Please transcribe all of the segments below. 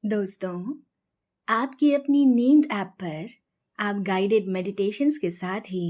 दोस्तों, आपकी अपनी नींद ऐप पर आप गाइडेड मेडिटेशंस के साथ ही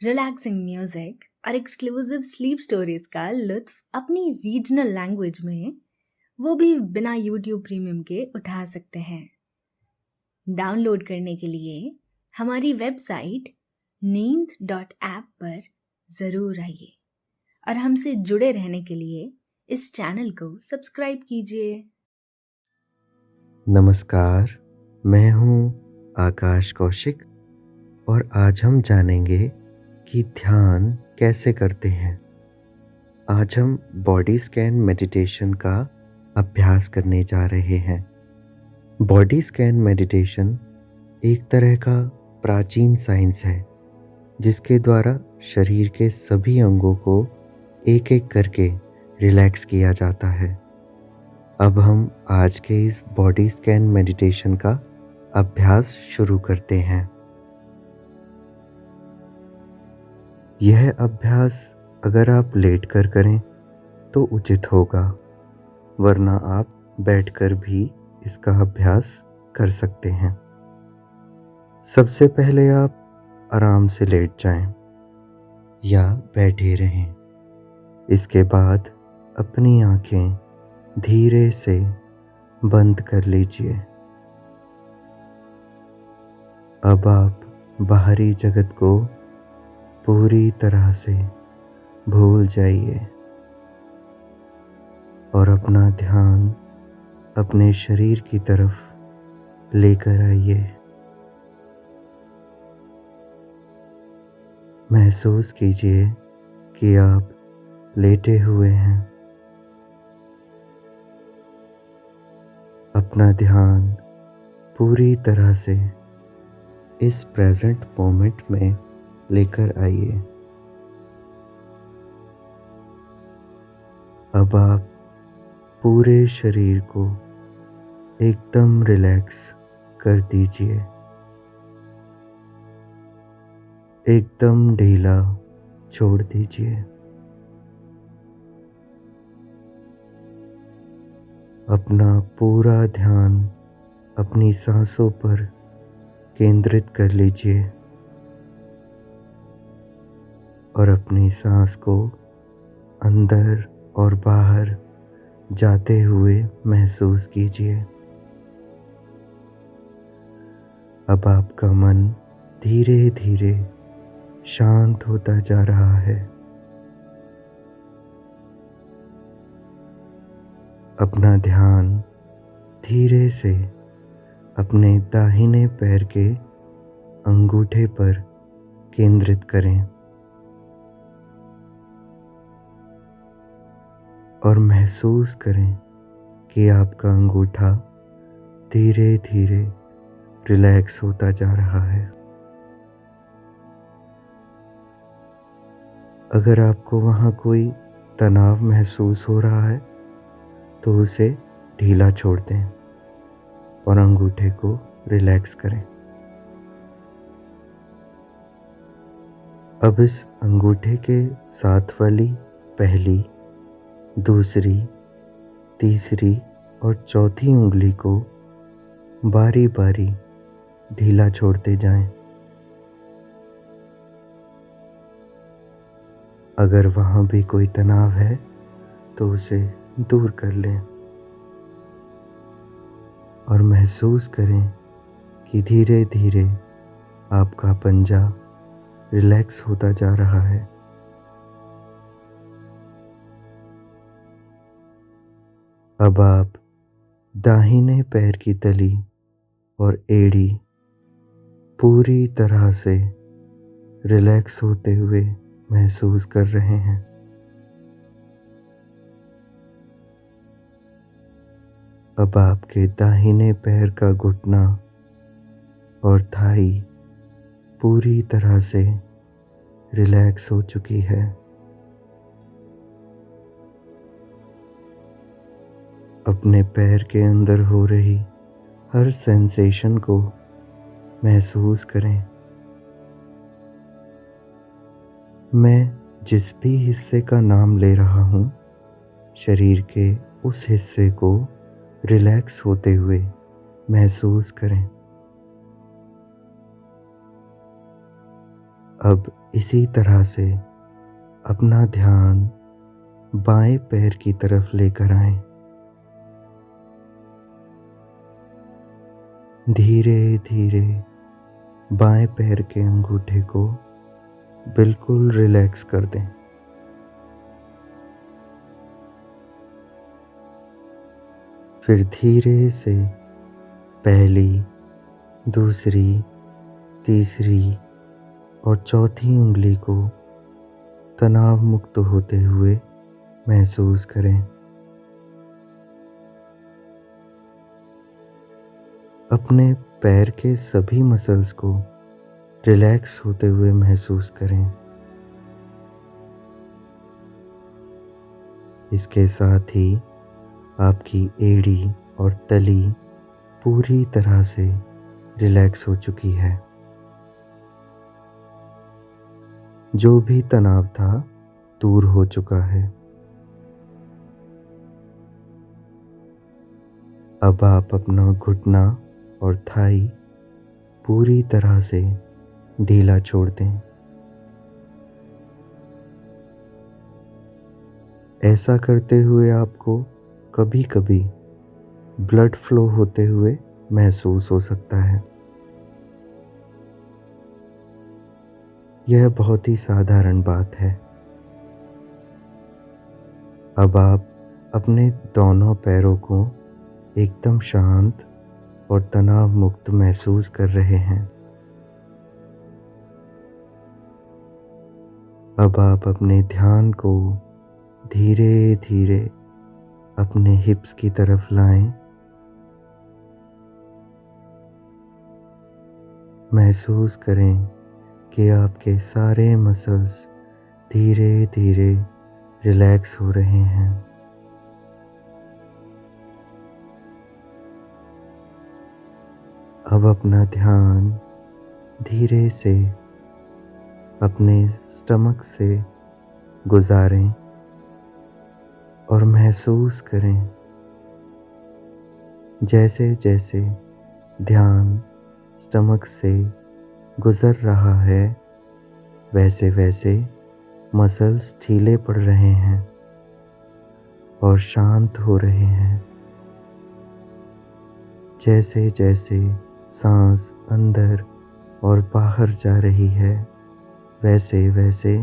रिलैक्सिंग म्यूजिक और एक्सक्लूसिव स्लीप स्टोरीज का लुत्फ अपनी रीजनल लैंग्वेज में, वो भी बिना यूट्यूब प्रीमियम के उठा सकते हैं। डाउनलोड करने के लिए हमारी वेबसाइट नींद.ऐप पर ज़रूर आइए और हमसे जुड़े रहने के लिए इस चैनल को सब्सक्राइब कीजिए। नमस्कार, मैं हूँ आकाश कौशिक और आज हम जानेंगे कि ध्यान कैसे करते हैं। आज हम बॉडी स्कैन मेडिटेशन का अभ्यास करने जा रहे हैं। बॉडी स्कैन मेडिटेशन एक तरह का प्राचीन साइंस है जिसके द्वारा शरीर के सभी अंगों को एक एक करके रिलैक्स किया जाता है। अब हम आज के इस बॉडी स्कैन मेडिटेशन का अभ्यास शुरू करते हैं। यह अभ्यास अगर आप लेटकर करें तो उचित होगा, वरना आप बैठकर भी इसका अभ्यास कर सकते हैं। सबसे पहले आप आराम से लेट जाएं या बैठे रहें। इसके बाद अपनी आंखें धीरे से बंद कर लीजिए। अब आप बाहरी जगत को पूरी तरह से भूल जाइए और अपना ध्यान अपने शरीर की तरफ लेकर आइए। महसूस कीजिए कि आप लेटे हुए हैं। अपना ध्यान पूरी तरह से इस प्रेजेंट मोमेंट में लेकर आइए। अब आप पूरे शरीर को एकदम रिलैक्स कर दीजिए, एकदम ढीला छोड़ दीजिए। अपना पूरा ध्यान अपनी सांसों पर केंद्रित कर लीजिए और अपनी सांस को अंदर और बाहर जाते हुए महसूस कीजिए। अब आपका मन धीरे धीरे शांत होता जा रहा है। अपना ध्यान धीरे से अपने दाहिने पैर के अंगूठे पर केंद्रित करें और महसूस करें कि आपका अंगूठा धीरे धीरे रिलैक्स होता जा रहा है। अगर आपको वहाँ कोई तनाव महसूस हो रहा है तो उसे ढीला छोड़ दें और अंगूठे को रिलैक्स करें। अब इस अंगूठे के साथ वाली पहली, दूसरी, तीसरी और चौथी उंगली को बारी बारी ढीला छोड़ते जाएं। अगर वहाँ भी कोई तनाव है तो उसे दूर कर लें और महसूस करें कि धीरे धीरे आपका पंजा रिलैक्स होता जा रहा है। अब आप दाहिने पैर की तली और एड़ी पूरी तरह से रिलैक्स होते हुए महसूस कर रहे हैं। अब आपके दाहिने पैर का घुटना और थाई पूरी तरह से रिलैक्स हो चुकी है। अपने पैर के अंदर हो रही हर सेंसेशन को महसूस करें। मैं जिस भी हिस्से का नाम ले रहा हूँ, शरीर के उस हिस्से को रिलैक्स होते हुए महसूस करें। अब इसी तरह से अपना ध्यान बाएं पैर की तरफ लेकर आएं। धीरे धीरे बाएं पैर के अंगूठे को बिल्कुल रिलैक्स कर दें। फिर धीरे से पहली, दूसरी, तीसरी और चौथी उंगली को तनाव मुक्त होते हुए महसूस करें। अपने पैर के सभी मसल्स को रिलैक्स होते हुए महसूस करें। इसके साथ ही आपकी एड़ी और तली पूरी तरह से रिलैक्स हो चुकी है। जो भी तनाव था दूर हो चुका है। अब आप अपना घुटना और थाई पूरी तरह से ढीला छोड़ दें। ऐसा करते हुए आपको कभी कभी ब्लड फ्लो होते हुए महसूस हो सकता है। यह बहुत ही साधारण बात है। अब आप अपने दोनों पैरों को एकदम शांत और तनाव मुक्त महसूस कर रहे हैं। अब आप अपने ध्यान को धीरे धीरे अपने हिप्स की तरफ लाएं। महसूस करें कि आपके सारे मसल्स धीरे धीरे रिलैक्स हो रहे हैं। अब अपना ध्यान धीरे से अपने स्टमक से गुजारें और महसूस करें जैसे जैसे ध्यान स्टमक से गुजर रहा है वैसे वैसे मसल्स ढीले पड़ रहे हैं और शांत हो रहे हैं। जैसे जैसे सांस अंदर और बाहर जा रही है वैसे वैसे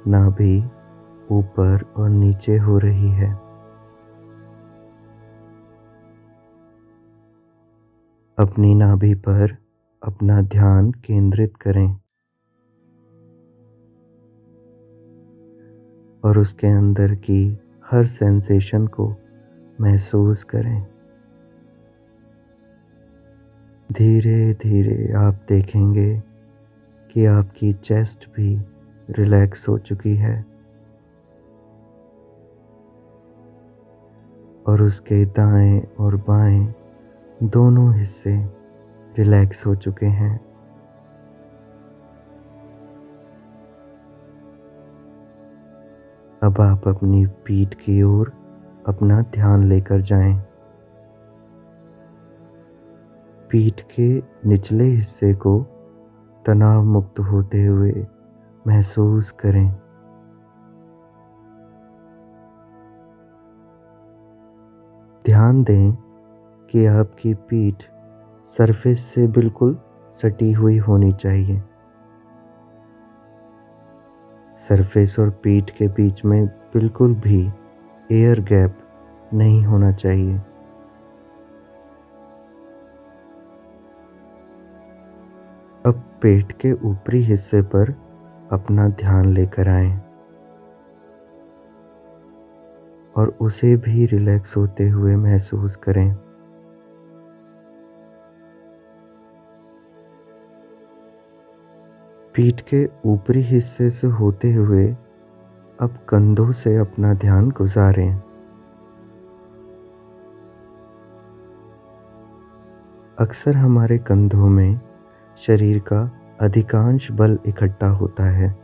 नाभि ऊपर और नीचे हो रही है। अपनी नाभि पर अपना ध्यान केंद्रित करें और उसके अंदर की हर सेंसेशन को महसूस करें। धीरे धीरे आप देखेंगे कि आपकी चेस्ट भी रिलैक्स हो चुकी है और उसके दाएं और बाएं दोनों हिस्से रिलैक्स हो चुके हैं। अब आप अपनी पीठ की ओर अपना ध्यान लेकर जाएं। पीठ के निचले हिस्से को तनाव मुक्त होते हुए महसूस करें। ध्यान दें कि आपकी पीठ सरफेस से बिल्कुल सटी हुई होनी चाहिए। सरफेस और पीठ के बीच में बिल्कुल भी एयर गैप नहीं होना चाहिए। अब पेट के ऊपरी हिस्से पर अपना ध्यान लेकर आएं और उसे भी रिलैक्स होते हुए महसूस करें। पीठ के ऊपरी हिस्से से होते हुए अब कंधों से अपना ध्यान गुजारें। अक्सर हमारे कंधों में शरीर का अधिकांश बल इकट्ठा होता है,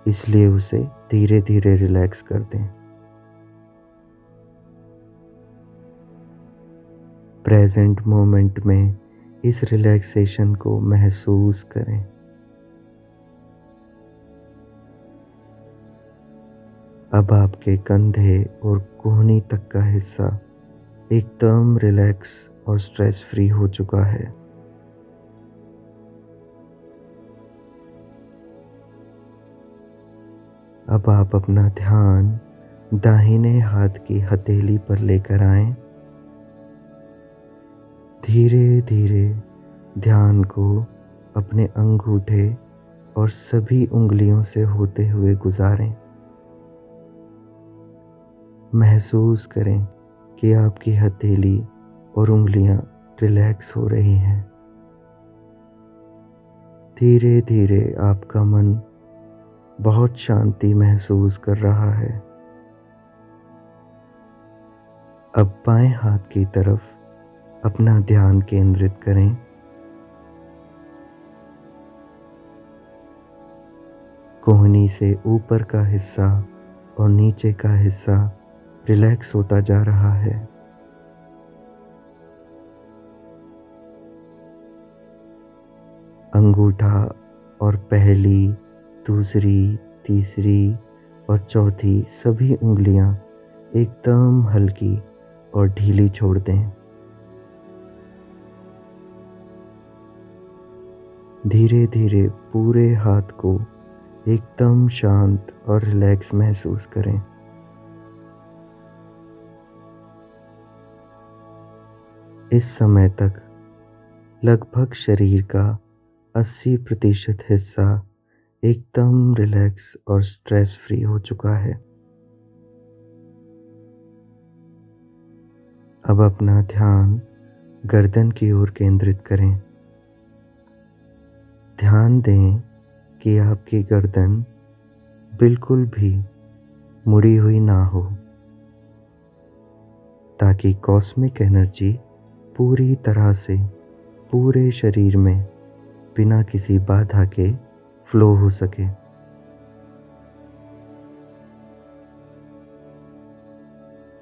इसलिए उसे धीरे धीरे रिलैक्स कर दें। प्रेजेंट मोमेंट में इस रिलैक्सेशन को महसूस करें। अब आपके कंधे और कोहनी तक का हिस्सा एकदम रिलैक्स और स्ट्रेस फ्री हो चुका है। अब आप अपना ध्यान दाहिने हाथ की हथेली पर लेकर आएं। धीरे धीरे ध्यान को अपने अंगूठे और सभी उंगलियों से होते हुए गुजारें। महसूस करें कि आपकी हथेली और उंगलियां रिलैक्स हो रही हैं। धीरे धीरे आपका मन बहुत शांति महसूस कर रहा है। अब बाएं हाथ की तरफ अपना ध्यान केंद्रित करें। कोहनी से ऊपर का हिस्सा और नीचे का हिस्सा रिलैक्स होता जा रहा है। अंगूठा और पहली, दूसरी, तीसरी और चौथी सभी उंगलियां एकदम हल्की और ढीली छोड़ दें। धीरे धीरे पूरे हाथ को एकदम शांत और रिलैक्स महसूस करें। इस समय तक लगभग शरीर का 80% हिस्सा एकदम रिलैक्स और स्ट्रेस फ्री हो चुका है। अब अपना ध्यान गर्दन की ओर केंद्रित करें। ध्यान दें कि आपकी गर्दन बिल्कुल भी मुड़ी हुई ना हो, ताकि कॉस्मिक एनर्जी पूरी तरह से पूरे शरीर में बिना किसी बाधा के फ्लो हो सके।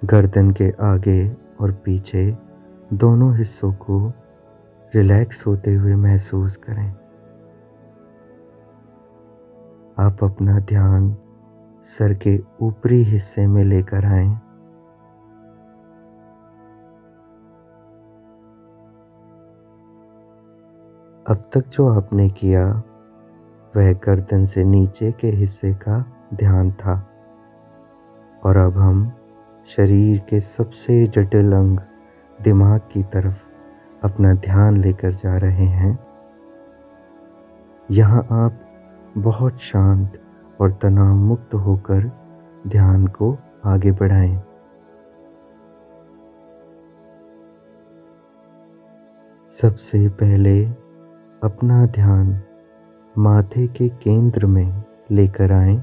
गर्दन के आगे और पीछे दोनों हिस्सों को रिलैक्स होते हुए महसूस करें। आप अपना ध्यान सर के ऊपरी हिस्से में लेकर आएं। अब तक जो आपने किया वह गर्दन से नीचे के हिस्से का ध्यान था, और अब हम शरीर के सबसे जटिल अंग दिमाग की तरफ अपना ध्यान लेकर जा रहे हैं। यहाँ आप बहुत शांत और तनाव मुक्त होकर ध्यान को आगे बढ़ाएं। सबसे पहले अपना ध्यान माथे के केंद्र में लेकर आएं।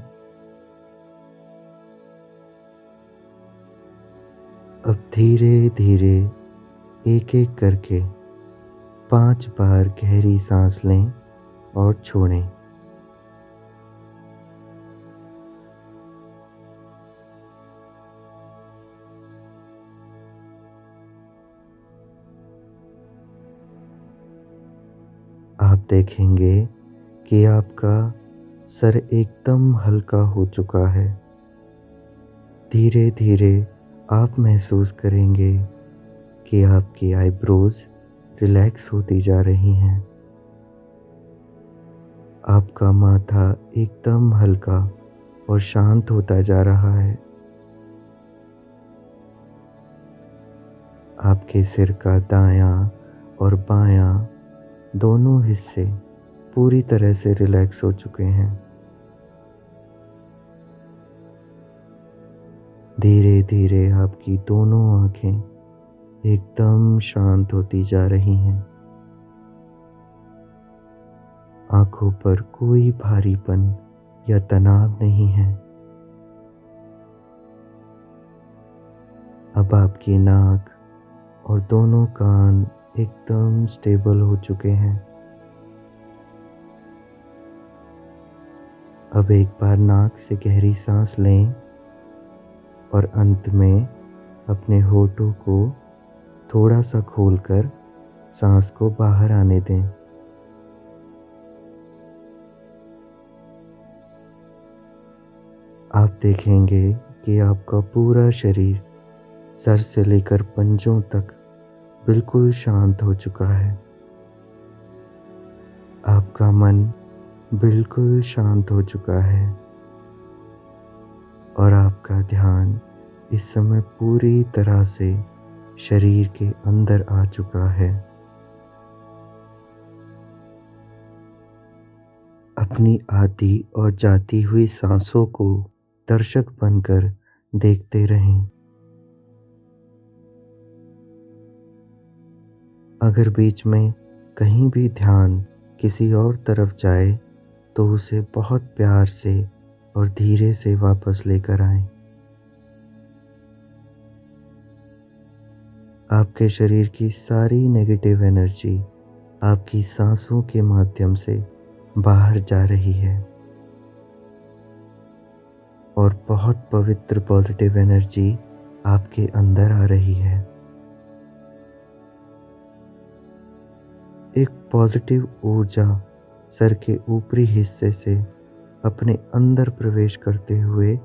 अब धीरे धीरे एक एक करके 5 बार गहरी सांस लें और छोड़ें। आप देखेंगे कि आपका सर एकदम हल्का हो चुका है। धीरे धीरे आप महसूस करेंगे कि आपकी आईब्रोज रिलैक्स होती जा रही हैं। आपका माथा एकदम हल्का और शांत होता जा रहा है। आपके सिर का दायां और बायां दोनों हिस्से पूरी तरह से रिलैक्स हो चुके हैं। धीरे धीरे आपकी दोनों आंखें एकदम शांत होती जा रही हैं। आंखों पर कोई भारीपन या तनाव नहीं है। अब आपकी नाक और दोनों कान एकदम स्टेबल हो चुके हैं। अब एक बार नाक से गहरी सांस लें और अंत में अपने होठों को थोड़ा सा खोलकर सांस को बाहर आने दें। आप देखेंगे कि आपका पूरा शरीर सर से लेकर पंजों तक बिल्कुल शांत हो चुका है। आपका मन बिल्कुल शांत हो चुका है और आपका ध्यान इस समय पूरी तरह से शरीर के अंदर आ चुका है। अपनी आती और जाती हुई सांसों को दर्शक बनकर देखते रहें। अगर बीच में कहीं भी ध्यान किसी और तरफ जाए तो उसे बहुत प्यार से और धीरे से वापस लेकर आएं। आपके शरीर की सारी नेगेटिव एनर्जी आपकी सांसों के माध्यम से बाहर जा रही है और बहुत पवित्र पॉजिटिव एनर्जी आपके अंदर आ रही है। एक पॉजिटिव ऊर्जा सर के ऊपरी हिस्से से अपने अंदर प्रवेश करते हुए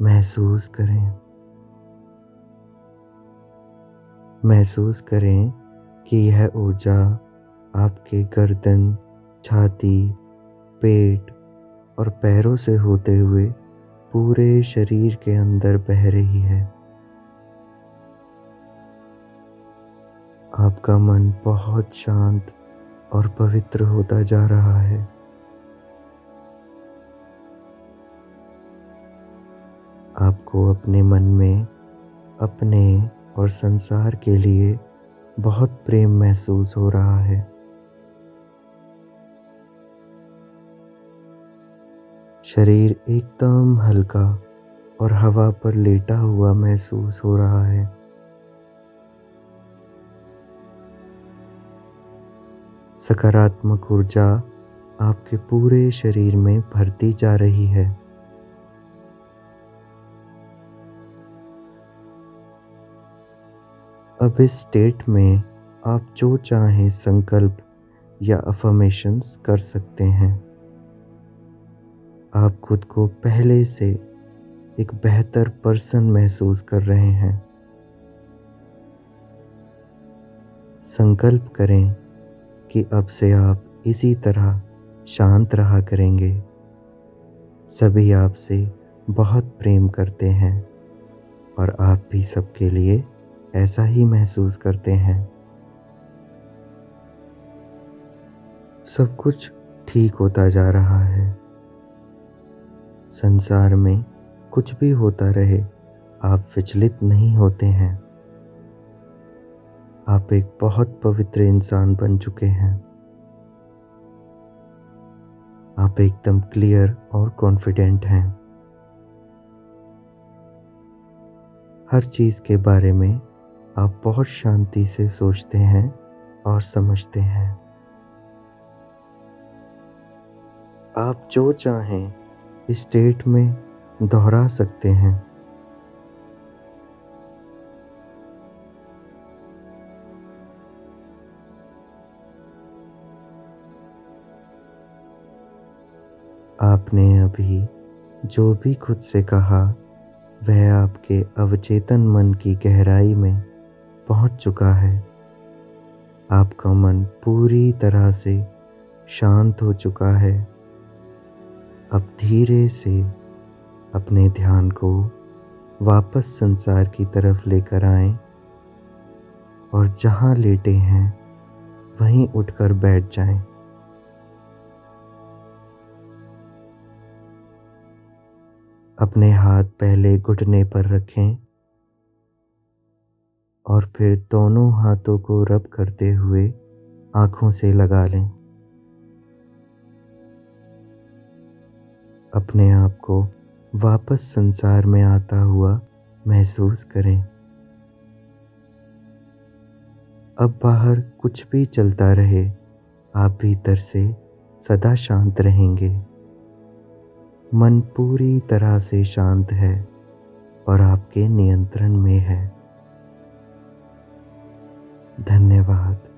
महसूस करें। महसूस करें कि यह ऊर्जा आपके गर्दन, छाती, पेट और पैरों से होते हुए पूरे शरीर के अंदर बह रही है। आपका मन बहुत शांत और पवित्र होता जा रहा है। आपको अपने मन में अपने और संसार के लिए बहुत प्रेम महसूस हो रहा है। शरीर एकदम हल्का और हवा पर लेटा हुआ महसूस हो रहा है। सकारात्मक ऊर्जा आपके पूरे शरीर में भरती जा रही है। अब इस स्टेट में आप जो चाहें संकल्प या अफर्मेशंस कर सकते हैं। आप खुद को पहले से एक बेहतर पर्सन महसूस कर रहे हैं। संकल्प करें कि अब से आप इसी तरह शांत रहा करेंगे। सभी आपसे बहुत प्रेम करते हैं और आप भी सबके लिए ऐसा ही महसूस करते हैं। सब कुछ ठीक होता जा रहा है। संसार में कुछ भी होता रहे, आप विचलित नहीं होते हैं। आप एक बहुत पवित्र इंसान बन चुके हैं। आप एकदम क्लियर और कॉन्फिडेंट हैं। हर चीज़ के बारे में आप बहुत शांति से सोचते हैं और समझते हैं। आप जो चाहें इस स्टेट में दोहरा सकते हैं। आपने अभी जो भी खुद से कहा वह आपके अवचेतन मन की गहराई में पहुंच चुका है। आपका मन पूरी तरह से शांत हो चुका है। अब धीरे से अपने ध्यान को वापस संसार की तरफ लेकर आएं और जहां लेटे हैं वहीं उठकर बैठ जाएं। अपने हाथ पहले घुटने पर रखें और फिर दोनों हाथों को रब करते हुए आंखों से लगा लें। अपने आप को वापस संसार में आता हुआ महसूस करें। अब बाहर कुछ भी चलता रहे, आप भीतर से सदा शांत रहेंगे। मन पूरी तरह से शांत है और आपके नियंत्रण में है। धन्यवाद।